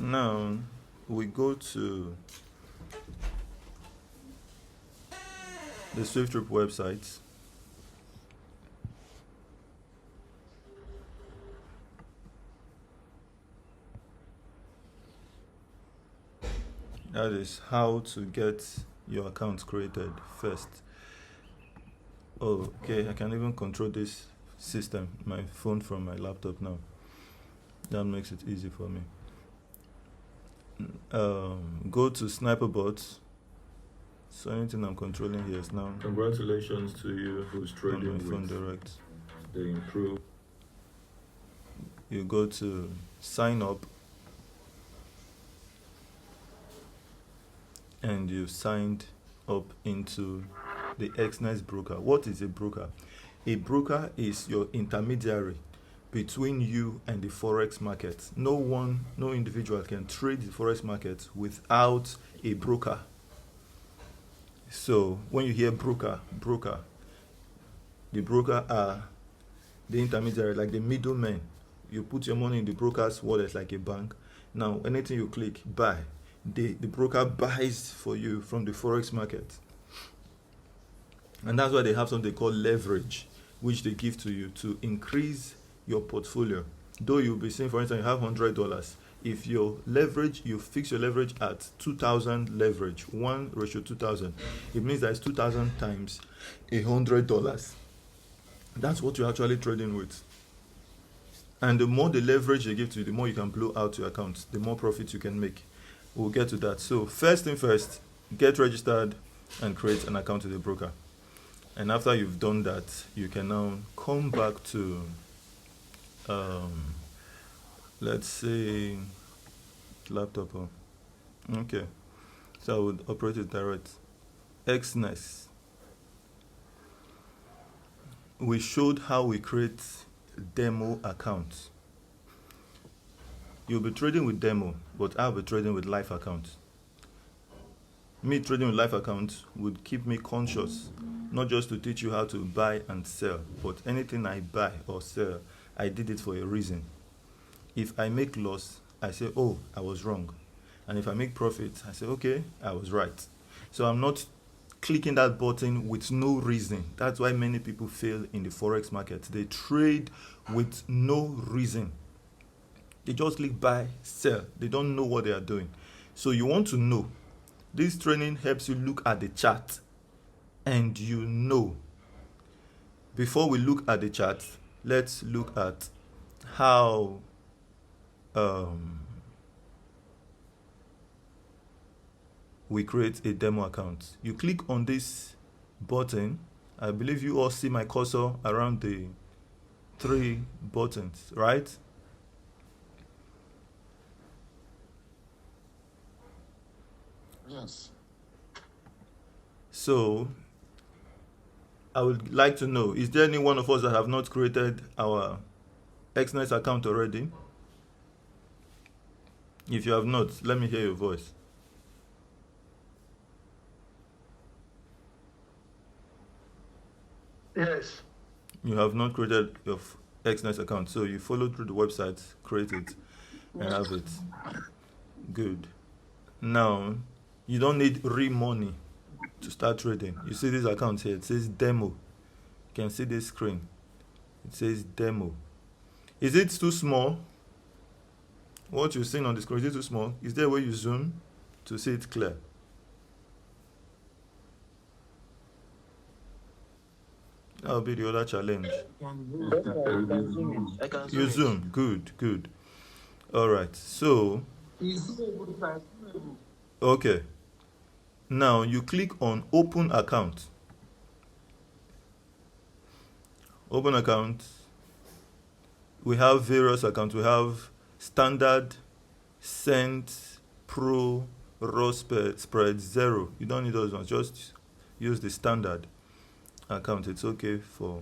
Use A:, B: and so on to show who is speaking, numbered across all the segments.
A: Now we go to the SWIFTtrip website. That is how to get your account created first. Oh, okay, I can even control this system, my phone from my laptop now. That makes it easy for me. Go to SniperBot. So anything I'm controlling here is now
B: Congratulations to you who's
A: on
B: trading
A: my phone
B: with
A: direct.
B: the improved.
A: You go to sign up and you've signed up into the XNES broker. What is a broker? A broker is your intermediary between you and the Forex market. No individual can trade the Forex market without a broker. So when you hear broker, the broker are the intermediary, like the middlemen. You put your money in the broker's wallet like a bank. Now, anything you click, buy, the broker buys for you from the Forex market. And that's why they have something called leverage, which they give to you to increase your portfolio. Though you'll be saying, for instance, you have $100. If your leverage, you fix your leverage at 2,000 leverage, 1:2,000, it means that's 2,000 times $100. That's what you're actually trading with. And the more the leverage they give to you, the more you can blow out your account, the more profit you can make. We'll get to that. So first thing first, get registered and create an account with a broker. And after you've done that, you can now come back to, let's say, laptop. Okay. So I would operate it direct. XNES. We showed how we create demo accounts. You'll be trading with demo, but I'll be trading with live accounts. Me trading with live accounts would keep me conscious, not just to teach you how to buy and sell, but anything I buy or sell, I did it for a reason. If I make loss, I say, oh, I was wrong. And if I make profit, I say, okay, I was right. So I'm not clicking that button with no reason. That's why many people fail in the Forex market. They trade with no reason. They just click buy, sell. They don't know what they are doing. So you want to know. This training helps you look at the chart and you know. Before we look at the chart, let's look at how we create a demo account. You click on this button. I believe you all see my cursor around the 3 buttons, right?
C: Yes.
A: So I would like to know, is there any one of us that have not created our XNES account already? If you have not, let me hear your voice.
C: Yes.
A: You have not created your XNES account, so you follow through the website, create it, and have it. Good. Now, you don't need real money to start trading. You see this account here, it says demo. You can see this screen. It says demo. Is it too small? What you're seeing on the screen, is it too small? Is there a way you zoom to see it clear? That'll be the other challenge. You zoom. Good. All right. So, okay. Now you click on open account. Open account. We have various accounts. We have standard, cent, pro, raw spread, zero. You don't need those ones. Just use the standard account. It's okay for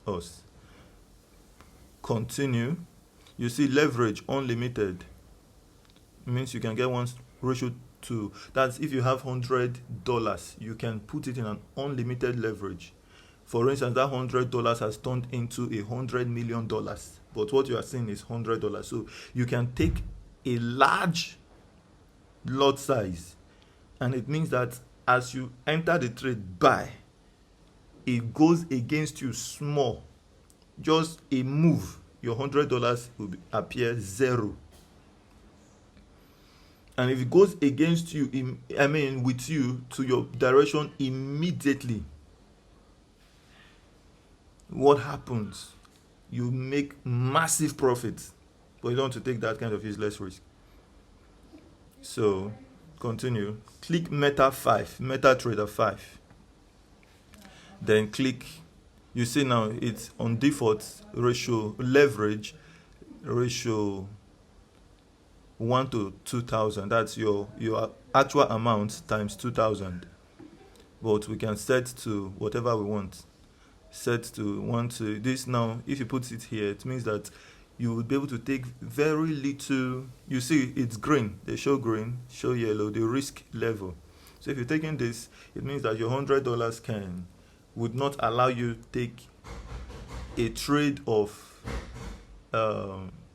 A: us. Continue. You see leverage unlimited. It means you can get 1:2. That's if you have $100, you can put it in an unlimited leverage. For instance, that $100 has turned into $100 million, but what you are seeing is $100. So you can take a large lot size, and it means that as you enter the trade buy, it goes against you small, just a move, your $100 will appear zero. And if it goes against you, with you to your direction immediately, what happens? You make massive profits, but you don't want to take that kind of useless risk. So continue. Click MetaTrader 5. Then click. You see now it's on default leverage ratio 1 to 2,000. That's your actual amount times 2,000. But we can set to whatever we want. Set to 1 to this. Now if you put it here, it means that you will be able to take very little. You see it's green, they show green, show yellow, the risk level. So if you're taking this, it means that your $100 would not allow you to take a trade of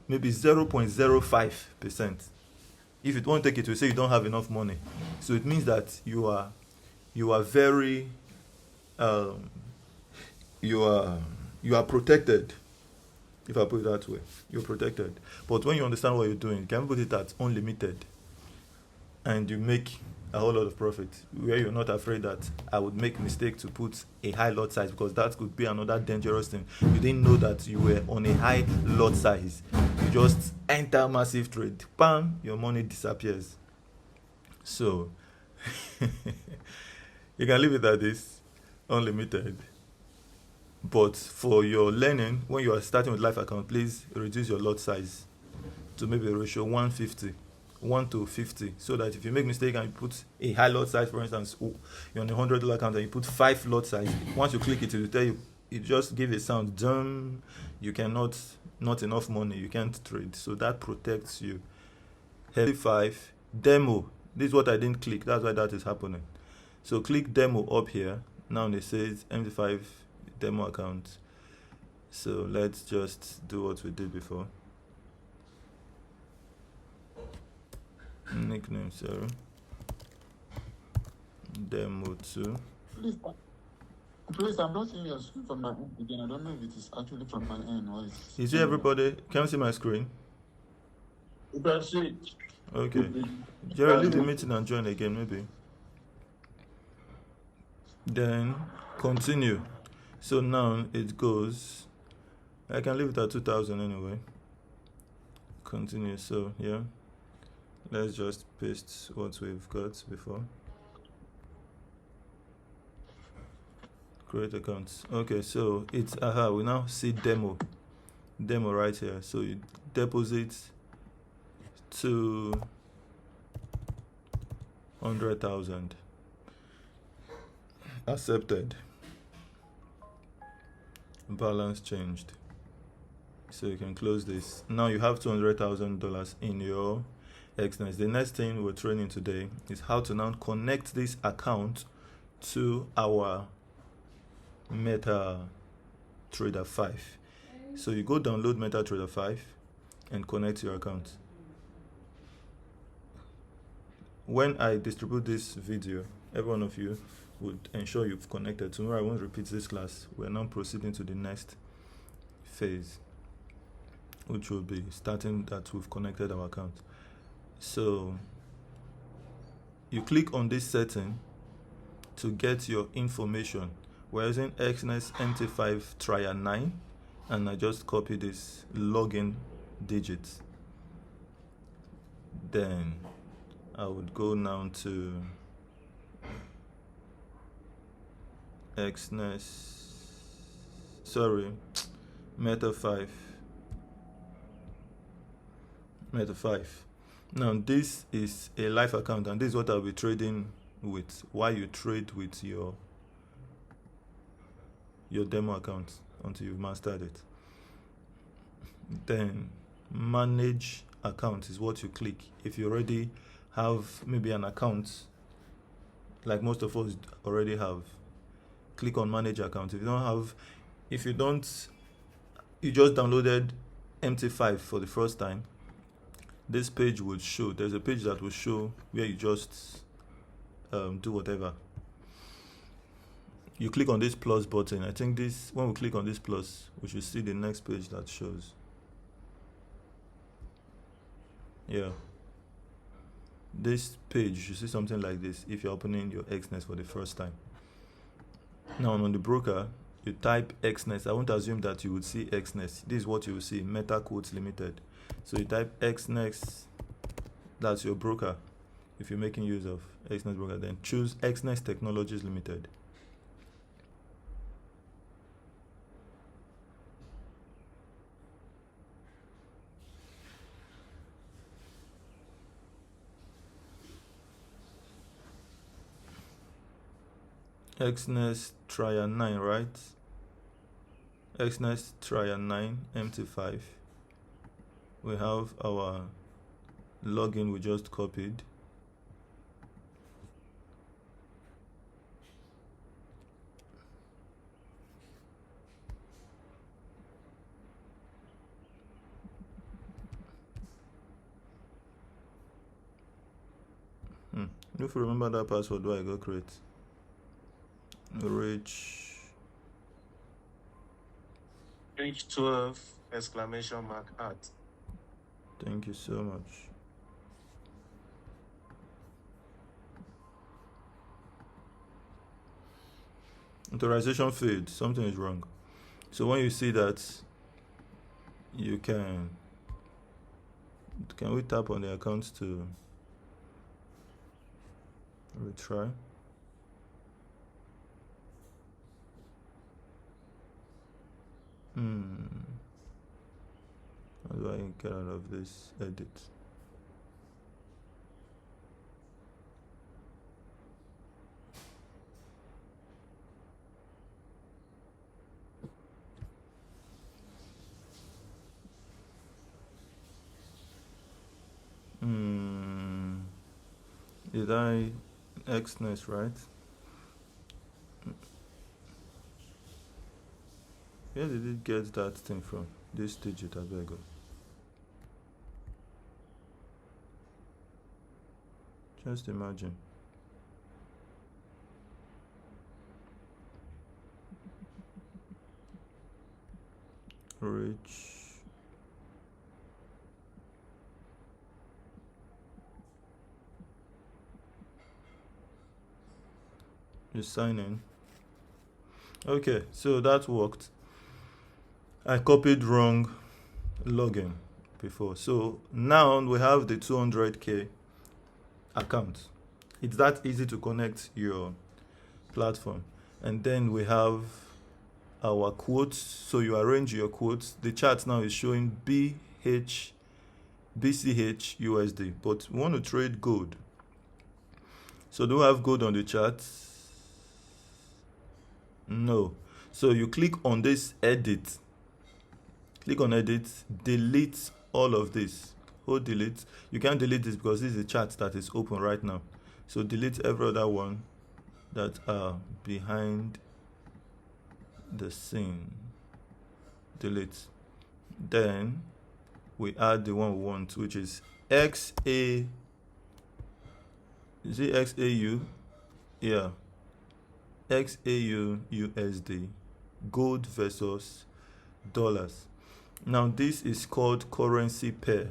A: maybe 0.05%. If you don't take it, we say you don't have enough money. So it means that you are very you are protected. If I put it that way, you're protected. But when you understand what you're doing, you can put it at unlimited, and you make a whole lot of profit, where you're not afraid that I would make mistake to put a high lot size, because that could be another dangerous thing. You didn't know that you were on a high lot size. You just enter massive trade, bam, your money disappears. So you can leave it at this, unlimited. But for your learning, when you are starting with live account, please reduce your lot size to maybe a ratio 1 to 50, so that if you make mistake and you put a high lot size, for instance, you're on a $100 account and you put 5 lot size, once you click it, it will tell you, it just give a sound, dumb, you cannot, not enough money, you can't trade. So that protects you. Heavy 5 demo. This is what I didn't click, that's why that is happening. So click demo up here. Now it says MT5 demo account. So let's just do what we did before. Nickname, sorry. Demo 2.
C: Please, I'm not seeing your screen from my end again. I don't know if it is actually from my end or
A: is it everybody? Can you see my screen?
C: You can see it.
A: Okay. Jerry, leave the meeting and join again, maybe. Then continue. So now it goes. I can leave it at 2,000 anyway. Continue. So yeah, let's just paste what we've got before. Create accounts. Okay, so it's we now see demo right here. So you deposit 200,000. Accepted. Balance changed. So you can close this. Now you have $200,000 in your XNES. The next thing we're training today is how to now connect this account to our MetaTrader 5. So you go download MetaTrader 5 and connect your account. When I distribute this video, every one of you would ensure you've connected. Tomorrow I won't repeat this class. We're now proceeding to the next phase, which will be starting that we've connected our account. So you click on this setting to get your information. We're using XNES MT5 trial 9, and I just copy this login digits. Then I would go now to Meta 5. Now this is a live account, and this is what I'll be trading with. Why you trade with your demo account until you've mastered it. Then manage account is what you click. If you already have maybe an account, like most of us already have, click on manage account. If you just downloaded MT5 for the first time, this page will show. There's a page that will show where you just do whatever. You click on this plus button. I think this, when we click on this plus, we should see the next page that shows. Yeah. This page, you should see something like this if you're opening your XNest for the first time. Now on the broker, you type XNest. I won't assume that you would see XNest. This is what you will see, Meta Quotes Limited. So you type XNest, that's your broker. If you're making use of XNest broker, then choose XNest Technologies Limited. XNest Trial 9, right? XNest Trial 9 MT5. We have our login we just copied. If you remember that password, do I go create? Reach
D: 12 exclamation mark at.
A: Thank you so much. Authorization failed. Something is wrong. So when you see that, you can we tap on the account to retry? How do I get out of this edit? Did I XNest, right? Where did it get that thing from? This digit, I beg you. Just imagine. Reach. You sign in. Okay, so that worked. I copied wrong login before. So now we have the 200K account. It's that easy to connect your platform. And then we have our quotes. So you arrange your quotes. The chart now is showing BCH USD, but we want to trade gold. So do we have gold on the chart? No. So you click on this edit. Click on edit, delete all of this. Hold delete. You can't delete this because this is a chart that is open right now. So delete every other one that are behind the scene. Delete. Then we add the one we want, which is XA. Is it XAU? Yeah. XAU USD. Gold versus dollars. Now this is called currency pair.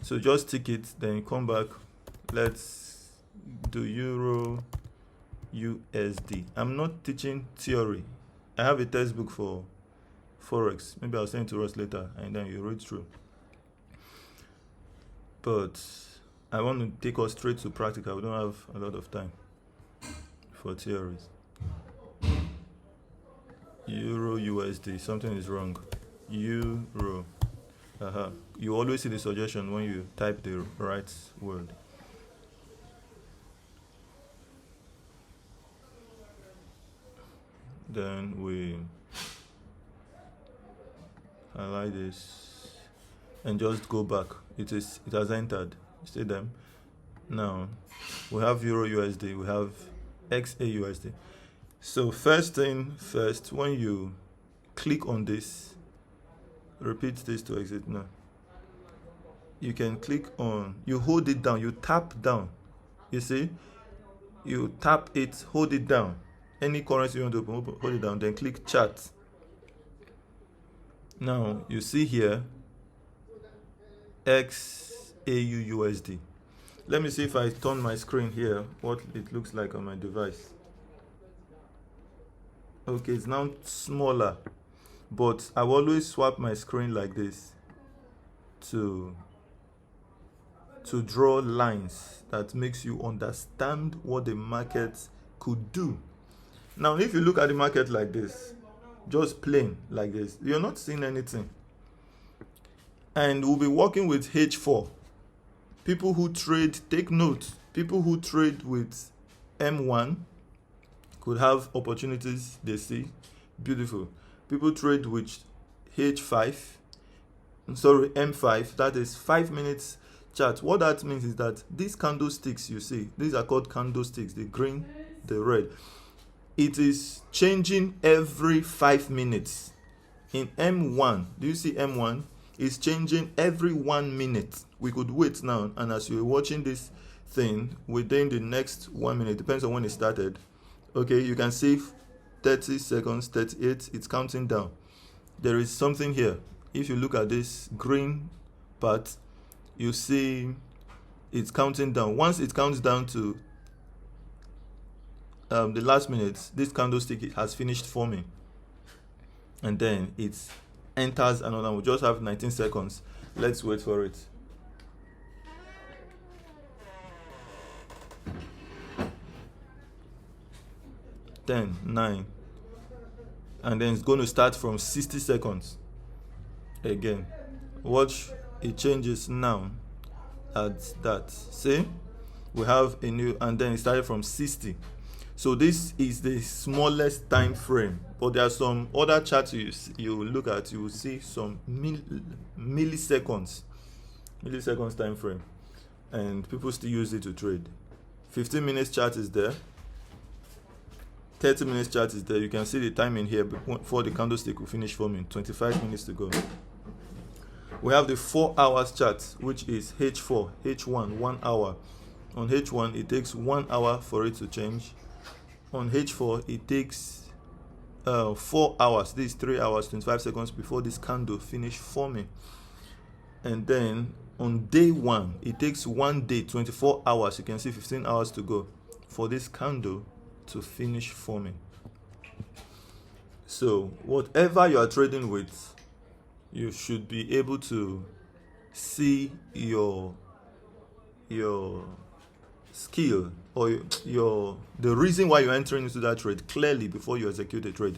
A: So just tick it, then come back. Let's do Euro USD. I'm not teaching theory. I have a textbook for Forex. Maybe I'll send it to us later and then you read through. But I want to take us straight to practical. We don't have a lot of time for theories. Euro USD. Something is wrong. Euro. You always see the suggestion when you type the right word. Then we highlight this and just go back. It has entered. See them. Now we have Euro USD, we have XA USD. So first thing first, when you click on this, repeat this to exit now. you can click on, you hold it down, you tap down. You see, you tap it, hold it down. Any currency you want to open, hold it down, then click chart. Now you see here XAUUSD. Let me see if I turn my screen here, what it looks like on my device. Okay, it's now smaller, but I will always swap my screen like this to draw lines that makes you understand what the market could do. Now, if you look at the market like this, just plain like this, you're not seeing anything. And we'll be working with H4. People who trade, take note, people who trade with M1 could have opportunities they see. Beautiful. People trade with M5, that is 5 minutes chart. What that means is that these candlesticks you see, these are called candlesticks, the green, the red. It is changing every 5 minutes. In M1, do you see M1? It's changing every 1 minute. We could wait now, and as you're watching this thing, within the next 1 minute, depends on when it started. Okay, you can see 30 seconds, 38, it's counting down. There is something here. If you look at this green part, you see it's counting down. Once it counts down to the last minute, this candlestick has finished forming, and then it enters another. We just have 19 seconds. Let's wait for it. Ten, 9, and then it's going to start from 60 seconds again. Watch, it changes now at that. See, we have a new, and then it started from 60. So this is the smallest time frame, but there are some other charts you look at, you will see some milliseconds time frame, and people still use it to trade. 15 minutes chart is there, 30 minutes chart is there. You can see the time in here before the candlestick will finish forming. 25 minutes to go. We have the 4 hours chart, which is H4, H1, 1 hour. On H1, it takes 1 hour for it to change. On H4, it takes 4 hours. This is 3 hours, 25 seconds before this candle finish forming. And then on day 1, it takes 1 day, 24 hours. You can see 15 hours to go for this candle to finish forming. So whatever you are trading with, you should be able to see your skill or the reason why you're entering into that trade clearly before you execute a trade.